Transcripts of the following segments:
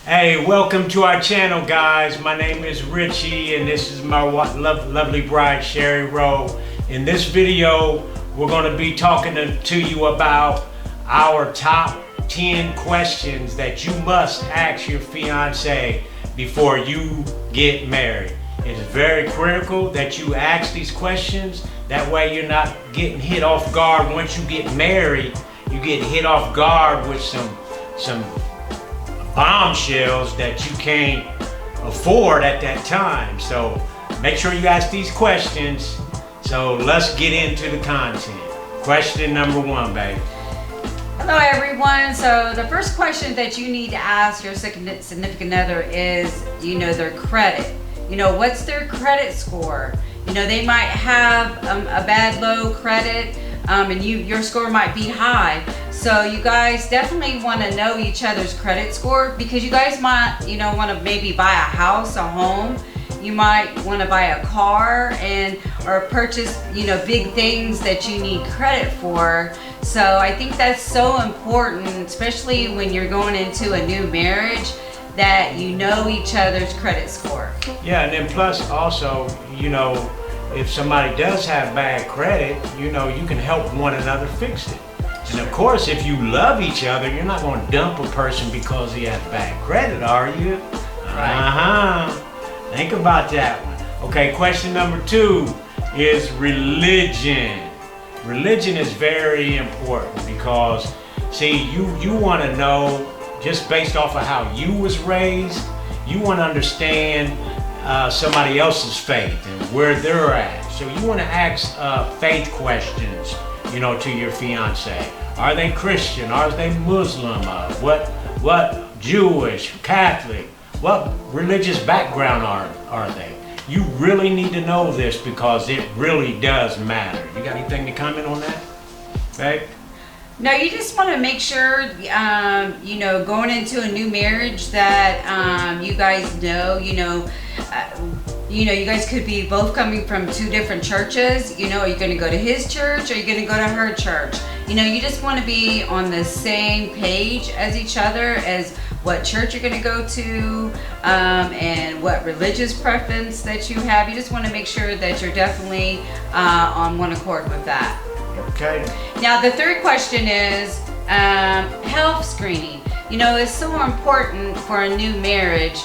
Hey, welcome to our channel, guys. My name is Richie, and this is my lovely bride, Sherry Rowe. In this video, we're going to be talking to you about our top 10 questions that you must ask your fiance before you get married. It is very critical that you ask these questions. That way you're not getting hit off guard. Once you get married, you get hit off guard with some bombshells that you can't afford at that time. So make sure you ask these questions. So let's get into the content. Question number one, babe. Hello everyone. So the first question that you need to ask your significant other is, their credit. What's their credit score? They might have a bad low credit, and your score might be high. So you guys definitely want to know each other's credit score, because you guys might, want to maybe buy a house, a home. You might want to buy a car or purchase, big things that you need credit for. So I think that's so important, especially when you're going into a new marriage, that you know each other's credit score. Yeah, and then plus also, if somebody does have bad credit, you can help one another fix it. And of course, if you love each other, you're not going to dump a person because he has bad credit, are you? Right. Think about that one. Okay, question number two is religion. Religion is very important because, see, you want to know, just based off of how you was raised, you want to understand somebody else's faith and where they're at. So you want to ask faith questions, to your fiance. Are they Christian? Are they Muslim? What Jewish, Catholic? What religious background are they? You really need to know this because it really does matter. You got anything to comment on that, babe? No, you just want to make sure, going into a new marriage that you guys know, you guys could be both coming from two different churches. Are you going to go to his church or are you going to go to her church? You just want to be on the same page as each other, as what church you're going to go to, and what religious preference that you have. You just want to make sure that you're definitely on one accord with that. Okay. Now the third question is health screening. It's so important for a new marriage,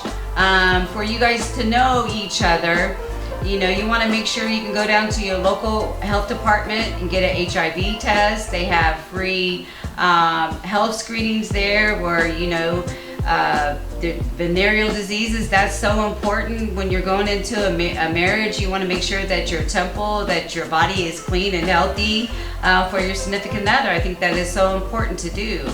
for you guys to know each other. You want to make sure you can go down to your local health department and get an HIV test. They have free health screenings there where, the venereal diseases, that's so important when you're going into a marriage. You want to make sure that your temple, that your body is clean and healthy for your significant other. I think that is so important to do,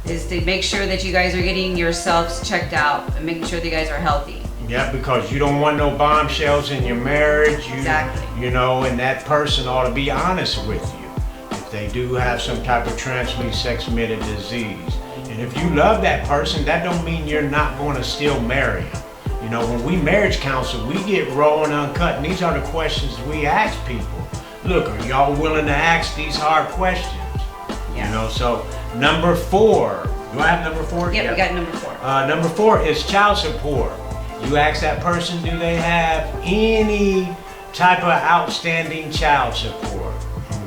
is to make sure that you guys are getting yourselves checked out and making sure that you guys are healthy. Yeah, because you don't want no bombshells in your marriage. Exactly. And that person ought to be honest with you if they do have some type of transmitted sex-transmitted disease. And if you love that person, that don't mean you're not going to still marry them. When we marriage counsel, we get raw and uncut, and these are the questions we ask people. Look, are y'all willing to ask these hard questions? Yeah. So number four. Do I have number four? Yep, we got number four. Number four is child support. You ask that person, do they have any type of outstanding child support?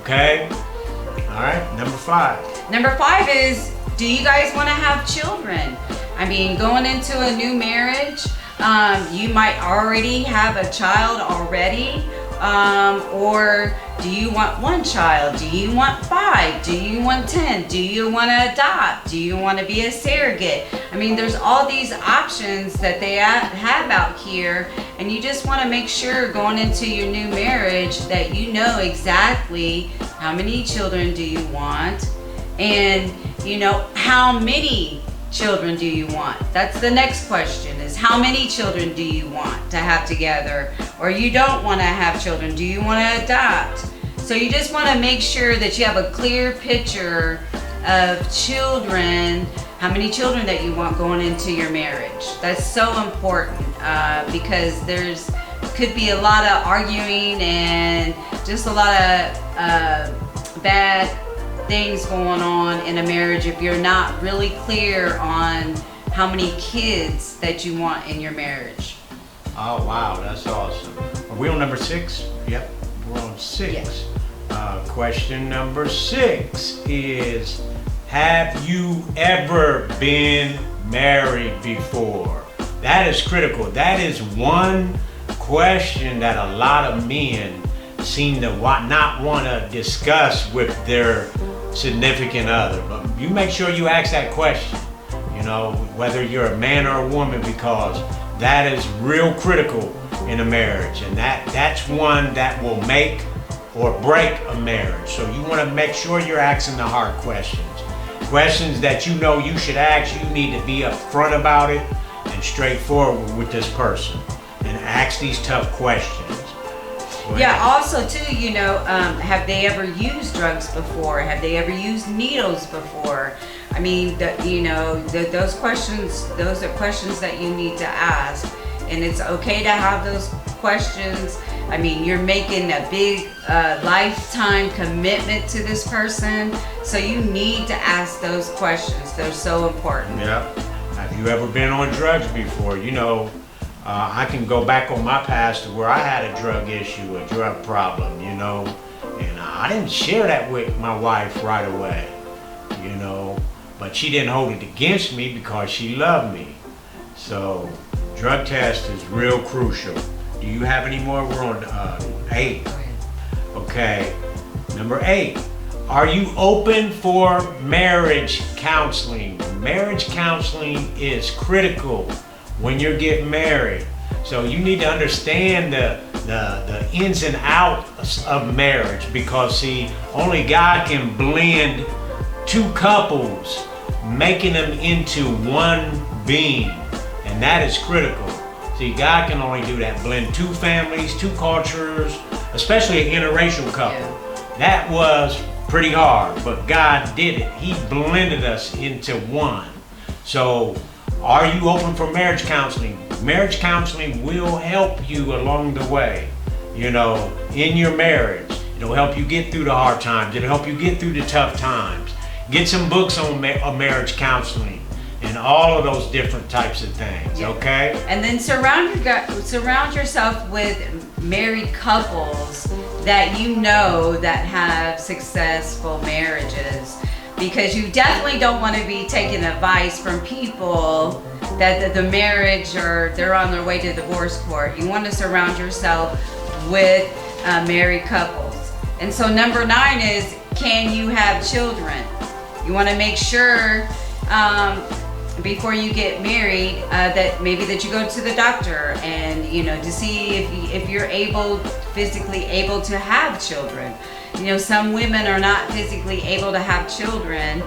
Okay? All right, number five. Number five is, do you guys want to have children? Going into a new marriage, you might already have a child already, or do you want one child? Do you want 5? Do you want 10? Do you want to adopt? Do you want to be a surrogate? There's all these options that they have out here, and you just want to make sure going into your new marriage that you know exactly how many children do you want, and how many children do you want? That's the next question, is how many children do you want to have together? Or you don't want to have children, do you want to adopt? So you just want to make sure that you have a clear picture of children, how many children that you want going into your marriage. That's so important, because there's could be a lot of arguing and just a lot of bad things going on in a marriage if you're not really clear on how many kids that you want in your marriage. Oh, wow, that's awesome. Are we on number 6? Yep, we're on 6. Yes. Question number 6 is, have you ever been married before? That is critical. That is one question that a lot of men seem to not want to discuss with their significant other. But you make sure you ask that question, whether you're a man or a woman, because that is real critical in a marriage. And that's one that will make or break a marriage. So you want to make sure you're asking the hard questions. Questions that you should ask. You need to be upfront about it and straightforward with this person and ask these tough questions. Yeah, also too, have they ever used drugs before? Have they ever used needles before? I mean, those are questions that you need to ask. And it's okay to have those questions. I mean, you're making a big lifetime commitment to this person. So you need to ask those questions. They're so important. Yeah. Have you ever been on drugs before? I can go back on my past to where I had a drug issue, a drug problem, and I didn't share that with my wife right away, but she didn't hold it against me because she loved me. So drug test is real crucial. Do you have any more? We're on 8. Okay, number 8. Are you open for marriage counseling? Marriage counseling is critical when you're getting married. So you need to understand the ins and outs of marriage, because see, only God can blend 2 couples, making them into one being, and that is critical. See, God can only do that, blend 2 families, 2 cultures, especially an interracial couple. Yeah. That was pretty hard, but God did it. He blended us into one. So are you open for marriage counseling? Marriage counseling will help you along the way, in your marriage. It'll help you get through the hard times. It'll help you get through the tough times. Get some books on marriage counseling and all of those different types of things, okay? And then surround yourself with married couples that that have successful marriages. Because you definitely don't want to be taking advice from people that the marriage or they're on their way to divorce court. You want to surround yourself with married couples. And so number 9 is, can you have children? You want to make sure before you get married that you go to the doctor and to see if you're physically able to have children. Some women are not physically able to have children,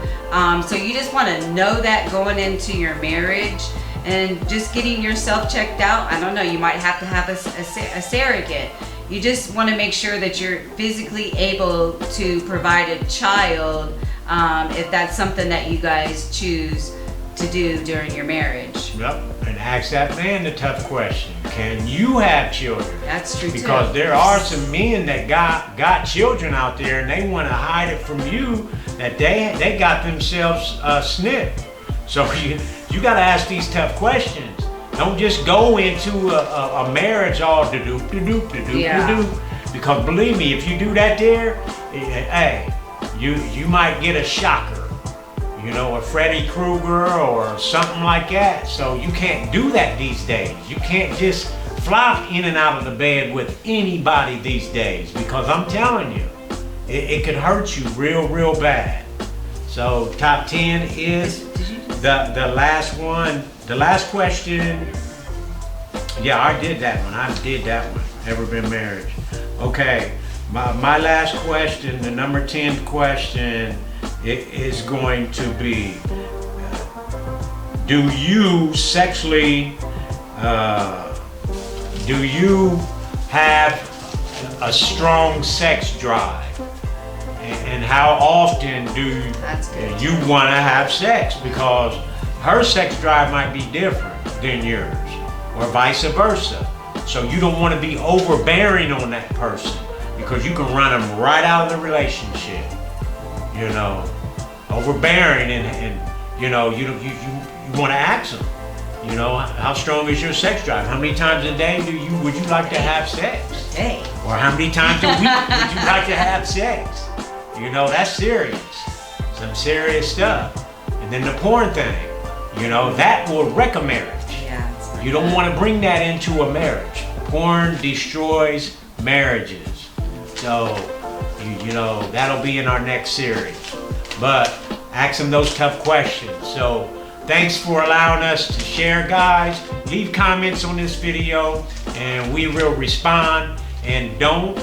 so you just want to know that going into your marriage, and just getting yourself checked out. I don't know, you might have to have a surrogate. You just want to make sure that you're physically able to provide a child, if that's something that you guys choose to do during your marriage. Yep, and ask that man the tough question. Can you have children? That's true, because too. There are some men that got children out there, and they want to hide it from you that they got themselves snipped. So you got to ask these tough questions. Don't just go into a marriage all to-do. Because believe me, if you do that there, hey, you might get a shocker. A Freddy Krueger or something like that. So you can't do that these days. You can't just fly in and out of the bed with anybody these days, because I'm telling you, it could hurt you real bad. So top 10 is the last one. The last question. Yeah, I did that one. Ever been married? Okay, my last question, the number 10 question, it is going to be, do you have a strong sex drive? And how often do you want to have sex? Because her sex drive might be different than yours, or vice versa. So you don't want to be overbearing on that person, because you can run them right out of the relationship. Overbearing and you want to ask them, you know, how strong is your sex drive? How many times a day would you like to have sex? Hey. Or how many times a week would you like to have sex? You know, that's serious. Some serious stuff. And then the porn thing, you know, that will wreck a marriage. Yeah. You don't want to bring that into a marriage. Porn destroys marriages. So, you know, that'll be in our next series. But ask them those tough questions. So, thanks for allowing us to share, guys. Leave comments on this video and we will respond. And don't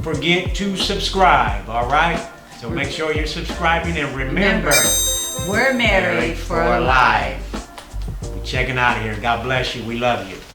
forget to subscribe, all right? So make sure you're subscribing and remember, we're married for life. We're checking out here. God bless you. We love you.